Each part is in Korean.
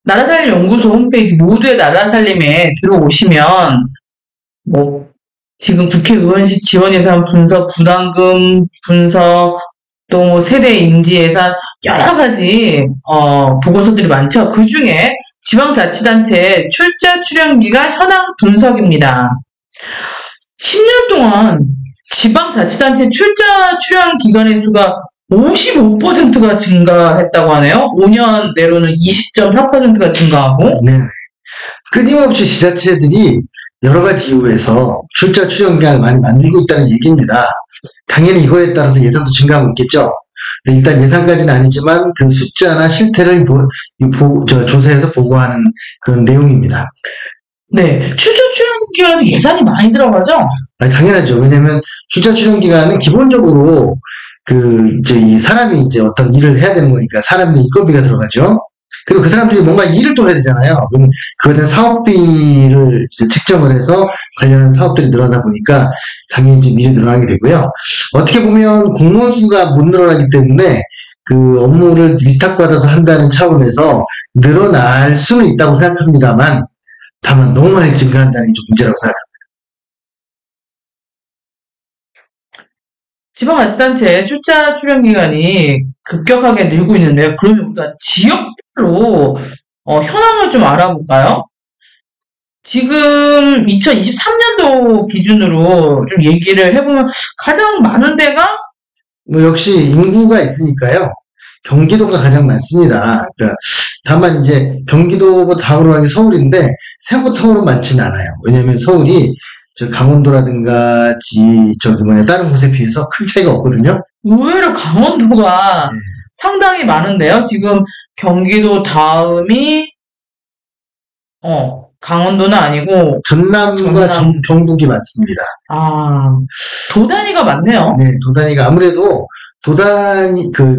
나라살림 연구소 홈페이지 모두의 나라살림에 들어오시면 뭐 지금 국회의원실 지원 예산 분석, 부담금 분석, 또 뭐 세대 임지 예산 여러 가지 보고서들이 많죠. 그 중에 지방자치단체 출자 출연기간 현황 분석입니다. 10년 동안 지방자치단체 출자 출연 기간의 수가 55%가 증가했다고 하네요. 5년 내로는 20.4%가 증가하고. 네. 끊임없이 지자체들이 여러 가지 이유에서 출자 출연 기간을 많이 만들고 있다는 얘기입니다. 당연히 이거에 따라서 예산도 증가하고 있겠죠. 일단 예산까지는 아니지만 그 숫자나 실태를 조사해서 보고하는 그런 내용입니다. 네. 출자 출연 기간은 예산이 많이 들어가죠? 당연하죠. 왜냐면 출자 출연 기간은 기본적으로 이 사람이 이제 어떤 일을 해야 되는 거니까 사람의 인건비가 들어가죠. 그리고 그 사람들이 뭔가 일을 또 해야 되잖아요. 그러면 그거에 대한 사업비를 이제 책정을 해서 관련한 사업들이 늘어나다 보니까 당연히 이제 미리 늘어나게 되고요. 어떻게 보면 공무원 수가 못 늘어나기 때문에 그 업무를 위탁받아서 한다는 차원에서 늘어날 수는 있다고 생각합니다만 다만 너무 많이 증가한다는 게 좀 문제라고 생각합니다. 지방자치단체 출자 출연 기간이 급격하게 늘고 있는데요. 그러면 우리가 지역별로 현황을 좀 알아볼까요? 지금 2023년도 기준으로 좀 얘기를 해보면 가장 많은 데가 뭐 역시 인구가 있으니까요. 경기도가 가장 많습니다. 그러니까 다만 이제 경기도고 다음으로 하는 게 서울인데 서울은 많지는 않아요. 왜냐면 서울이 강원도라든가 다른 곳에 비해서 큰 차이가 없거든요. 의외로 강원도가 네. 상당히 많은데요. 지금 경기도 다음이 강원도는 아니고 전남과 경북이 많습니다. 도 단위가 많네요. 네, 도 단위가 아무래도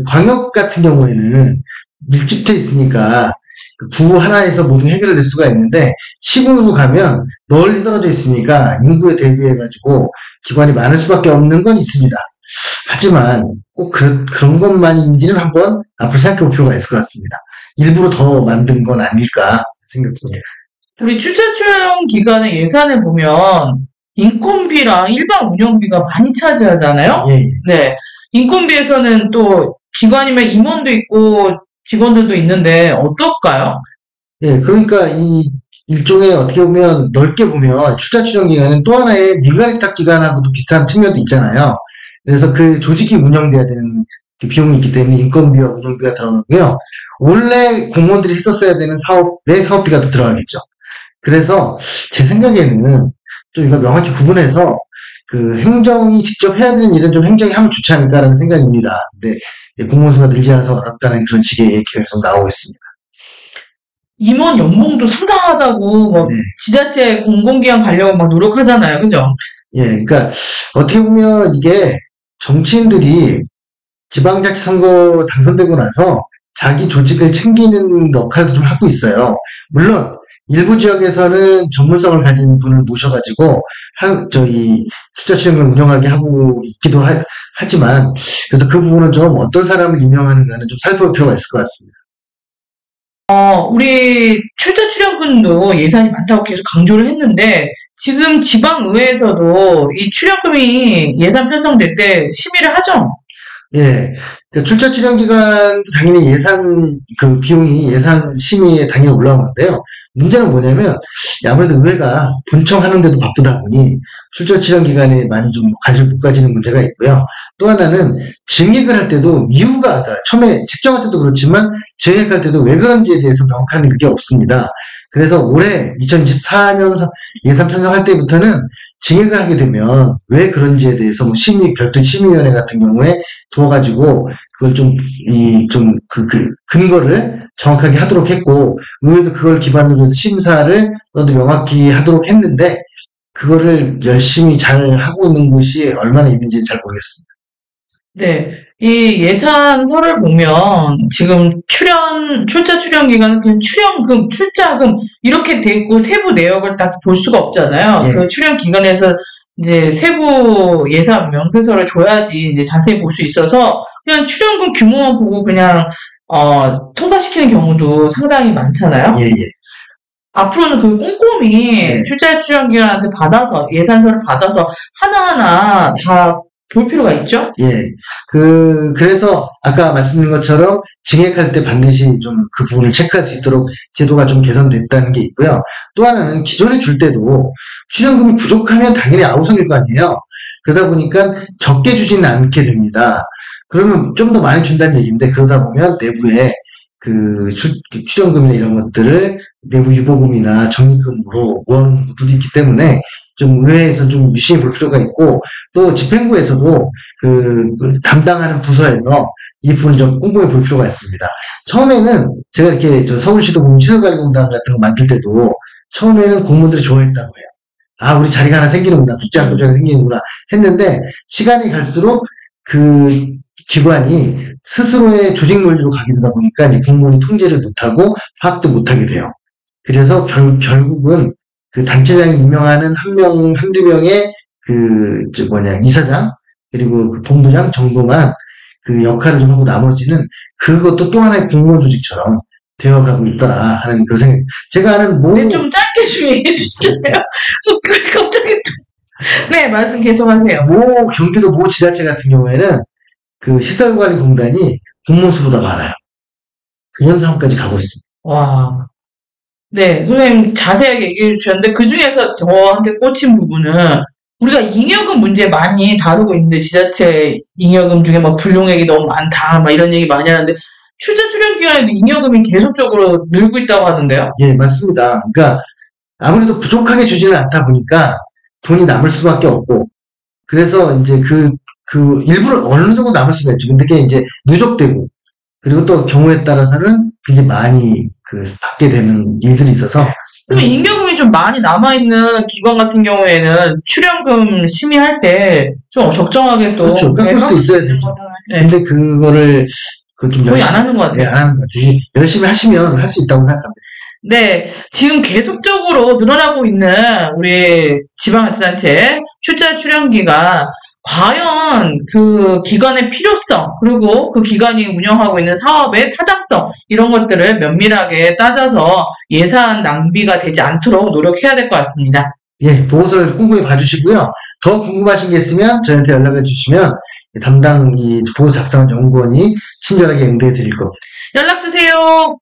광역 같은 경우에는 밀집돼 있으니까 구 하나에서 모든 해결될 수가 있는데 시군으로 가면 멀리 떨어져 있으니까 인구에 대비해가지고 기관이 많을 수밖에 없는 건 있습니다. 하지만 꼭 그런 것만인지는 한번 앞으로 생각해 볼 필요가 있을 것 같습니다. 일부러 더 만든 건 아닐까 생각합니다. 우리 출자 출연 기간의 예산을 보면 인건비랑 일반 운영비가 많이 차지하잖아요. 예. 네, 인건비에서는 또 기관이면 임원도 있고 직원들도 있는데 어떨까요? 예, 그러니까 이 일종의 어떻게 보면 넓게 보면 출자 출연 기간은 또 하나의 민간위탁 기관하고도 비슷한 측면도 있잖아요. 그래서 그 조직이 운영돼야 되는 그 비용이 있기 때문에 인건비와 운영비가 들어가고요. 원래 공무원들이 했었어야 되는 사업비가 또 들어가겠죠. 그래서 제 생각에는 좀 이걸 명확히 구분해서 그 행정이 직접 해야 되는 일은 좀 행정이 하면 좋지 않을까라는 생각입니다. 근데 공무원 수가 늘지 않아서 어렵다는 그런 식의 얘기가 계속 나오고 있습니다. 임원 연봉도 상당하다고 네. 지자체 공공기관 가려고 막 노력하잖아요. 그죠? 예, 그러니까 어떻게 보면 이게 정치인들이 지방자치 선거 당선되고 나서 자기 조직을 챙기는 역할도 좀 하고 있어요. 물론 일부 지역에서는 전문성을 가진 분을 모셔가지고 출자 출연을 운영하게 하고 있기도 하지만 그래서 그 부분은 좀 어떤 사람을 임명하는가는 좀 살펴볼 필요가 있을 것 같습니다. 우리 출자 출연금도 예산이 많다고 계속 강조를 했는데 지금 지방의회에서도 이 출연금이 예산 편성될 때 심의를 하죠? 예. 그러니까 출자 출연 기간도 당연히 비용이 예산 심의에 당연히 올라오는데요. 문제는 뭐냐면, 아무래도 의회가 본청하는데도 바쁘다 보니, 출자 출연 기간에 많이 좀 관심을 못 가지는 문제가 있고요. 또 하나는 증액을 할 때도 이유가, 처음에 책정할 때도 그렇지만, 증액할 때도 왜 그런지에 대해서 명확한 그게 없습니다. 그래서 올해 2024년 예산 편성할 때부터는 증액을 하게 되면 왜 그런지에 대해서 별도 심의위원회 같은 경우에 두어가지고 그걸 근거를 정확하게 하도록 했고, 의회도 그걸 기반으로 해서 심사를 명확히 하도록 했는데, 그거를 열심히 잘 하고 있는 곳이 얼마나 있는지 잘 모르겠습니다. 네. 이 예산서를 보면 지금 출자 출연 기간은 그냥 출연금, 출자금 이렇게 돼 있고 세부 내역을 딱 볼 수가 없잖아요. 예. 그 출연 기간에서 이제 세부 예산 명세서를 줘야지 이제 자세히 볼 수 있어서 그냥 출연금 규모만 보고 그냥 통과시키는 경우도 상당히 많잖아요. 예, 예. 앞으로는 그 꼼꼼히 네. 출자 출연기관한테 받아서 예산서를 받아서 하나하나 다 볼 필요가 있죠. 예. 그래서 아까 말씀드린 것처럼 증액할 때 반드시 좀 그 부분을 체크할 수 있도록 제도가 좀 개선됐다는 게 있고요. 또 하나는 기존에 줄 때도 출연금이 부족하면 당연히 아우성일 거 아니에요. 그러다 보니까 적게 주지는 않게 됩니다. 그러면 좀 더 많이 준다는 얘기인데 그러다 보면 내부에 그 출연금이나 이런 것들을 내부 유보금이나 적립금으로 모아놓은 것들이 있기 때문에 좀 의회에서 좀 유심히 볼 필요가 있고 또 집행부에서도 그 담당하는 부서에서 이 부분을 좀 꼼꼼히 볼 필요가 있습니다. 처음에는 제가 이렇게 서울시도 보면 시설관리공단 같은 거 만들 때도 처음에는 공무원들이 좋아했다고 해요. 아, 우리 자리가 하나 생기는구나, 국제학교자가 생기는구나 했는데 시간이 갈수록 그 기관이 스스로의 조직 논리로 가게 되다 보니까 이제 공무원이 통제를 못하고 파악도 못하게 돼요. 그래서 결국은 그 단체장이 임명하는 한두 명의 이사장, 그리고 그 본부장 정도만 그 역할을 좀 하고 나머지는 그것도 또 하나의 공무원 조직처럼 되어가고 있더라 하는 그런 생각. 제가 아는 네, 좀 짧게 좀 얘기해 주시겠어요? 갑자기 네, 말씀 계속하세요. 경기도 모 지자체 같은 경우에는 그 시설관리공단이 공무원 수보다 많아요. 그런 상황까지 가고 있습니다. 와. 네, 선생님 자세하게 얘기해 주셨는데 그 중에서 저한테 꽂힌 부분은 우리가 잉여금 문제 많이 다루고 있는데 지자체 잉여금 중에 막 불용액이 너무 많다 막 이런 얘기 많이 하는데 출자 출연 기간에도 잉여금이 계속적으로 늘고 있다고 하는데요. 예, 맞습니다. 그러니까 아무래도 부족하게 주지는 않다 보니까 돈이 남을 수밖에 없고 그래서 이제 일부러 어느 정도 남을 수가 있죠. 근데 그게 이제 누적되고 그리고 또 경우에 따라서는 굉장히 많이 받게 되는 일들이 있어서. 그럼 잉여금이 좀 많이 남아있는 기관 같은 경우에는 출연금 심의할 때 좀 적정하게 또. 그렇죠. 깎을 수도 있어야 되죠. 네. 근데 그거를 좀 거의 안 하는 것 같아요. 네, 안 하는 것 같아요. 열심히 하시면 할 수 있다고 생각합니다. 네, 지금 계속적으로 늘어나고 있는 우리 지방자치단체 출자 출연기가 과연 그 기관의 필요성 그리고 그 기관이 운영하고 있는 사업의 타당성 이런 것들을 면밀하게 따져서 예산 낭비가 되지 않도록 노력해야 될 것 같습니다. 예, 보고서를 꼼꼼히 봐주시고요. 더 궁금하신 게 있으면 저희한테 연락을 주시면 담당 이 보고서 작성한 연구원이 친절하게 응대해 드릴 겁니다. 연락 주세요.